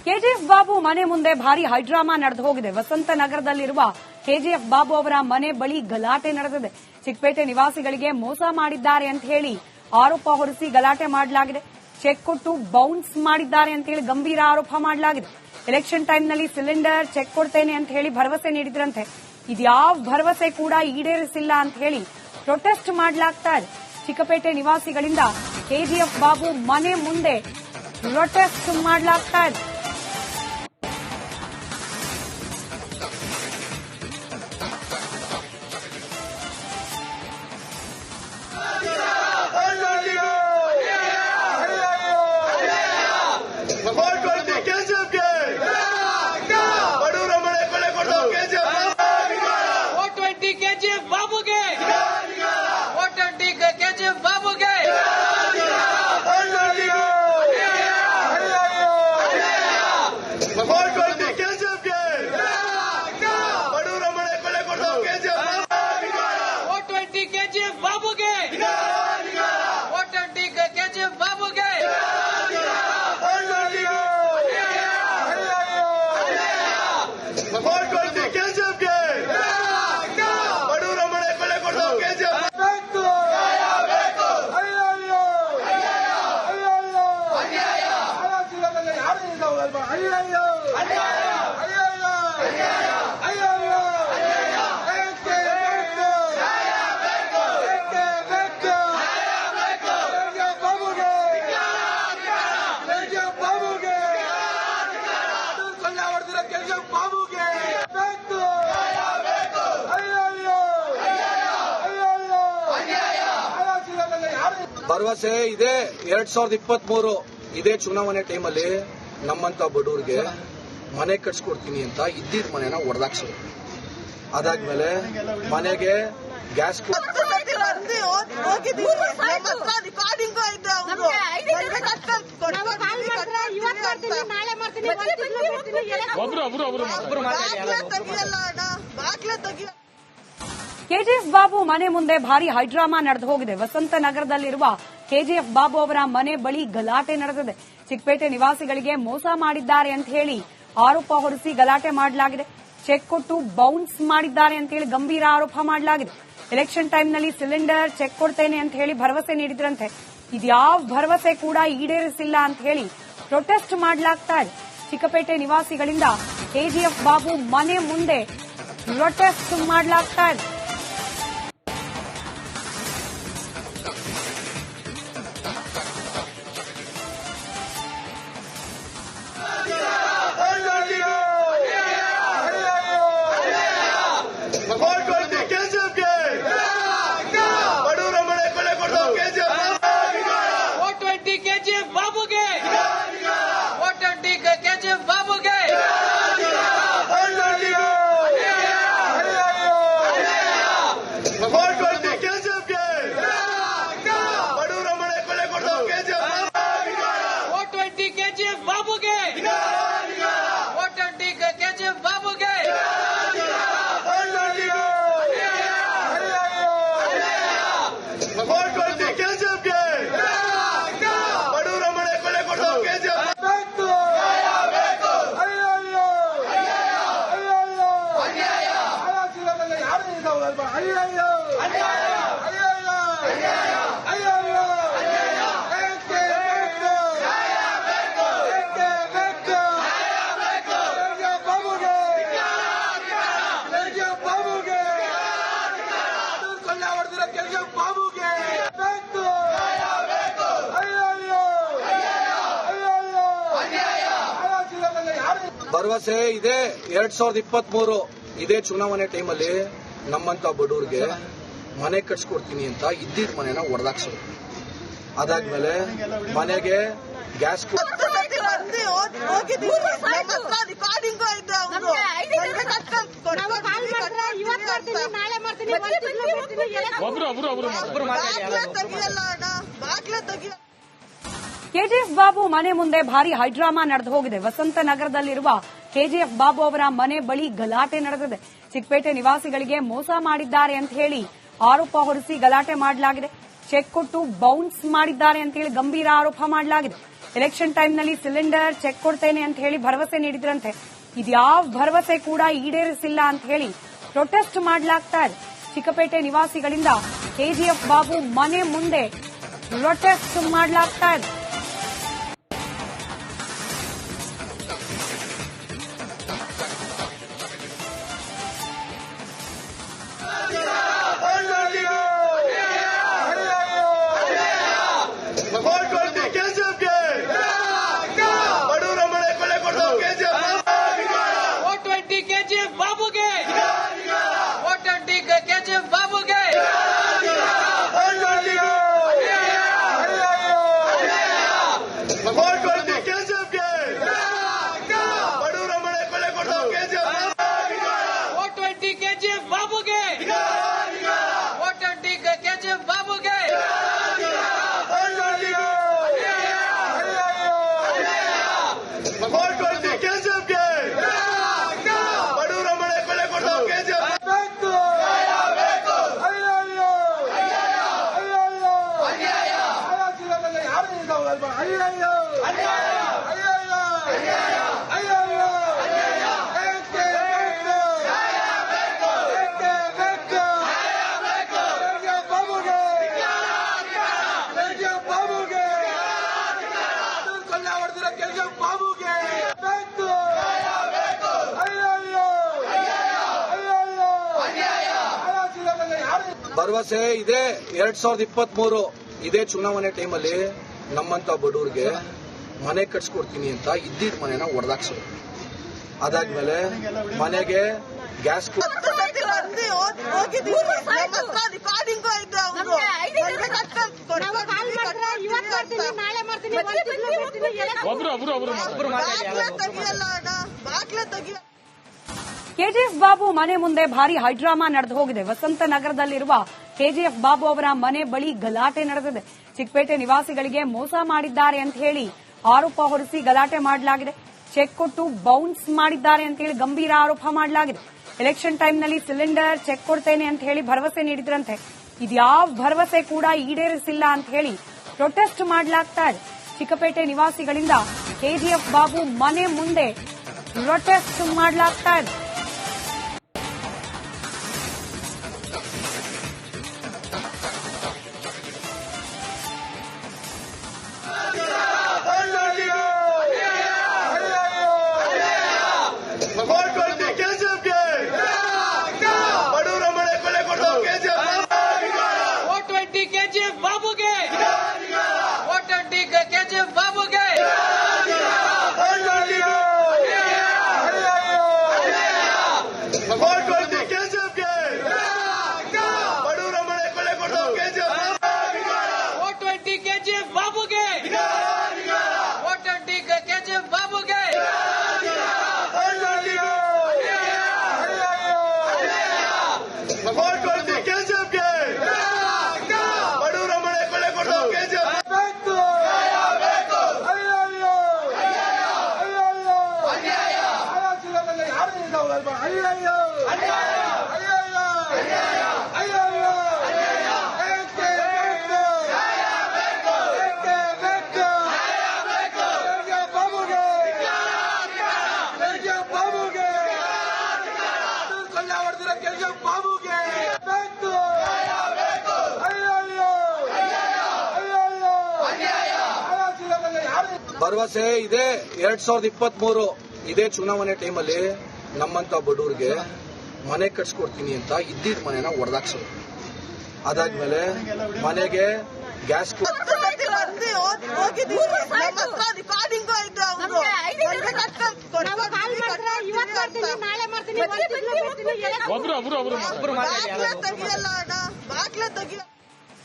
KGF Babu ಮನೆ ಮುಂದೆ ಭಾರಿ ಹೈಡ್ರಾಮಾ ನಡೆದು ಹೋಗಿದೆ. ವಸಂತ ನಗರದಲ್ಲಿರುವ ಕೆಜಿಎಫ್ ಬಾಬು ಅವರ ಮನೆ ಬಳಿ ಗಲಾಟೆ ನಡೆದಿದೆ. ಚಿಕ್ಕಪೇಟೆ ನಿವಾಸಿಗಳಿಗೆ ಮೋಸ ಮಾಡಿದ್ದಾರೆ ಅಂತ ಹೇಳಿ ಆರೋಪ ಹೊರಿಸಿ ಗಲಾಟೆ ಮಾಡಲಾಗಿದೆ. ಚೆಕ್ ಕೊಟ್ಟು ಬೌನ್ಸ್ ಮಾಡಿದ್ದಾರೆ ಅಂತ ಹೇಳಿ ಗಂಭೀರ ಆರೋಪ ಮಾಡಲಾಗಿದೆ. ಎಲೆಕ್ಷನ್ ಟೈಮ್ನಲ್ಲಿ ಸಿಲಿಂಡರ್ ಚೆಕ್ ಕೊಡ್ತೇನೆ ಅಂತ ಹೇಳಿ ಭರವಸೆ ನೀಡಿದ್ರಂತೆ. ಇದ್ಯಾವ ಭರವಸೆ ಕೂಡ ಈಡೇರಿಸಿಲ್ಲ ಅಂತ ಹೇಳಿ ಪ್ರೊಟೆಸ್ಟ್ ಮಾಡಲಾಗ್ತಾ ಇದೆ. ಚಿಕ್ಕಪೇಟೆ ನಿವಾಸಿಗಳಿಂದ ಕೆಜಿಎಫ್ ಬಾಬು ಮನೆ ಮುಂದೆ ಪ್ರೊಟೆಸ್ಟ್ ಮಾಡಲಾಗ್ತಾ ಇದೆ. ಭರವಸೆ ಇದೆ 2023 ಇದೇ ಚುನಾವಣೆ ಟೈಮಲ್ಲಿ ನಮ್ಮಂತ ಬಡವರಿಗೆ ಮನೆ ಕಟ್ಸ್ಕೊಡ್ತೀನಿ ಅಂತ ಇದ್ದಿದ್ದ ಮನೆನ ಒಡೆದಾಕ್ಸೋದು. ಅದಾದ್ಮೇಲೆ ಮನೆಗೆ ಗ್ಯಾಸ್ ಕೆಜಿಎಫ್ ಬಾಬು ಮನೆ ಮುಂದೆ ಭಾರಿ ಹೈಡ್ರಾಮಾ ನಡೆದು ಹೋಗಿದೆ. ವಸಂತ ನಗರದಲ್ಲಿರುವ ಕೆಜಿಎಫ್ ಬಾಬು ಅವರ ಮನೆ ಬಳಿ ಗಲಾಟೆ ನಡೆದಿದೆ. ಚಿಕ್ಕಪೇಟೆ ನಿವಾಸಿಗಳಿಗೆ ಮೋಸ ಮಾಡಿದ್ದಾರೆ ಅಂತ ಹೇಳಿ ಆರೋಪ ಹೊರಿಸಿ ಗಲಾಟೆ ಮಾಡಲಾಗಿದೆ. ಚೆಕ್ ಕೊಟ್ಟು ಬೌನ್ಸ್ ಮಾಡಿದ್ದಾರೆ ಅಂತ ಹೇಳಿ ಗಂಭೀರ ಆರೋಪ ಮಾಡಲಾಗಿದೆ. ಎಲೆಕ್ಷನ್ ಟೈಮ್ನಲ್ಲಿ ಸಿಲಿಂಡರ್ ಚೆಕ್ ಕೊಡ್ತೇನೆ ಅಂತ ಹೇಳಿ ಭರವಸೆ ನೀಡಿದ್ರಂತೆ. ಇದ್ಯಾವ ಭರವಸೆ ಕೂಡ ಈಡೇರಿಸಿಲ್ಲ ಅಂತ ಹೇಳಿ ಪ್ರೊಟೆಸ್ಟ್ ಮಾಡಲಾಗ್ತಾ ಇದೆ. ಚಿಕ್ಕಪೇಟೆ ನಿವಾಸಿಗಳಿಂದ ಕೆಜಿಎಫ್ ಬಾಬು ಮನೆ ಮುಂದೆ ಪ್ರೊಟೆಸ್ಟ್ ಮಾಡಲಾಗ್ತಾ ಇದೆ. ಭರವಸೆ ಇದೆ 2023 ಇದೇ ಚುನಾವಣೆ ಟೈಮಲ್ಲಿ ನಮ್ಮಂತ ಬಡವರಿಗೆ ಮನೆ ಕಟ್ಸ್ಕೊಡ್ತೀನಿ ಅಂತ ಇದ್ದಿದ್ದ ಮನೆನ ಒಡೆದಾಕ್ಸೋದು. ಅದಾದ್ಮೇಲೆ ಮನೆಗೆ ಗ್ಯಾಸ್ ಕೆಜಿಎಫ್ ಬಾಬು ಮನೆ ಮುಂದೆ ಭಾರಿ ಹೈಡ್ರಾಮಾ ನಡೆದು ಹೋಗಿದೆ. ವಸಂತ ನಗರದಲ್ಲಿರುವ ಕೆಜಿಎಫ್ ಬಾಬು ಅವರ ಮನೆ ಬಳಿ ಗಲಾಟೆ ನಡೆದಿದೆ. ಚಿಕ್ಕಪೇಟೆ ನಿವಾಸಿಗಳಿಗೆ ಮೋಸ ಮಾಡಿದ್ದಾರೆ ಅಂತ ಹೇಳಿ ಆರೋಪ ಹೊರಿಸಿ ಗಲಾಟೆ ಮಾಡಲಾಗಿದೆ. ಚೆಕ್ ಕೊಟ್ಟು ಬೌನ್ಸ್ ಮಾಡಿದ್ದಾರೆ ಅಂತ ಹೇಳಿ ಗಂಭೀರ ಆರೋಪ ಮಾಡಲಾಗಿದೆ. ಎಲೆಕ್ಷನ್ ಟೈಮ್ನಲ್ಲಿ ಸಿಲಿಂಡರ್ ಚೆಕ್ ಕೊಡ್ತೇನೆ ಅಂತ ಹೇಳಿ ಭರವಸೆ ನೀಡಿದ್ರಂತೆ. ಇದ್ಯಾವ ಭರವಸೆ ಕೂಡ ಈಡೇರಿಸಿಲ್ಲ ಅಂತ ಹೇಳಿ ಪ್ರೊಟೆಸ್ಟ್ ಮಾಡಲಾಗ್ತಾ ಇದೆ. ಚಿಕ್ಕಪೇಟೆ ನಿವಾಸಿಗಳಿಂದ ಕೆಜಿಎಫ್ ಬಾಬು ಮನೆ ಮುಂದೆ ಪ್ರೊಟೆಸ್ಟ್ ಮಾಡಲಾಗ್ತಾ ಇದೆ. ಭರವಸೆ ಇದೆ 2023 ಇದೇ ಚುನಾವಣೆ ಟೈಮಲ್ಲಿ ನಮ್ಮಂತ ಬಡವರಿಗೆ ಮನೆ ಕಟ್ಸ್ಕೊಡ್ತೀನಿ ಅಂತ ಇದ್ದಿದ್ದ ಮನೆನ ಒಡೆದಾಕ್ಸೋದು. ಅದಾದ್ಮೇಲೆ ಮನೆಗೆ ಗ್ಯಾಸ್ ಕೆಜಿಎಫ್ ಬಾಬು ಮನೆ ಮುಂದೆ ಭಾರಿ ಹೈಡ್ರಾಮಾ ನಡೆದು ಹೋಗಿದೆ. ವಸಂತ ನಗರದಲ್ಲಿರುವ ಕೆಜಿಎಫ್ ಬಾಬು ಅವರ ಮನೆ ಬಳಿ ಗಲಾಟೆ ನಡೆದಿದೆ. ಚಿಕ್ಕಪೇಟೆ ನಿವಾಸಿಗಳಿಗೆ ಮೋಸ ಮಾಡಿದ್ದಾರೆ ಅಂತ ಹೇಳಿ ಆರೋಪ ಹೊರಿಸಿ ಗಲಾಟೆ ಮಾಡಲಾಗಿದೆ. ಚೆಕ್ ಕೊಟ್ಟು ಬೌನ್ಸ್ ಮಾಡಿದ್ದಾರೆ ಅಂತ ಹೇಳಿ ಗಂಭೀರ ಆರೋಪ ಮಾಡಲಾಗಿದೆ. ಎಲೆಕ್ಷನ್ ಟೈಮ್ನಲ್ಲಿ ಸಿಲಿಂಡರ್ ಚೆಕ್ ಕೊಡ್ತೇನೆ ಅಂತ ಹೇಳಿ ಭರವಸೆ ನೀಡಿದ್ರಂತೆ. ಇದ್ಯಾವ ಭರವಸೆ ಕೂಡ ಈಡೇರಿಸಿಲ್ಲ ಅಂತ ಹೇಳಿ ಪ್ರೊಟೆಸ್ಟ್ ಮಾಡಲಾಗ್ತಾ ಇದೆ. ಚಿಕ್ಕಪೇಟೆ ನಿವಾಸಿಗಳಿಂದ ಕೆಜಿಎಫ್ ಬಾಬು ಮನೆ ಮುಂದೆ ಪ್ರೊಟೆಸ್ಟ್ ಮಾಡಲಾಗ್ತಾ ಇದೆ. ಭರವಸೆ ಇದೆ 2023 ಇದೇ ಚುನಾವಣೆ ಟೈಮಲ್ಲಿ ನಮ್ಮಂತ ಬಡವರಿಗೆ ಮನೆ ಕಟ್ಸ್ಕೊಡ್ತೀನಿ ಅಂತ ಇದ್ದಿದ್ದ ಮನೆನ ಒಡೆದಾಕ್ಸೋದು. ಅದಾದ್ಮೇಲೆ ಮನೆಗೆ ಗ್ಯಾಸ್ ಒಬ್ರು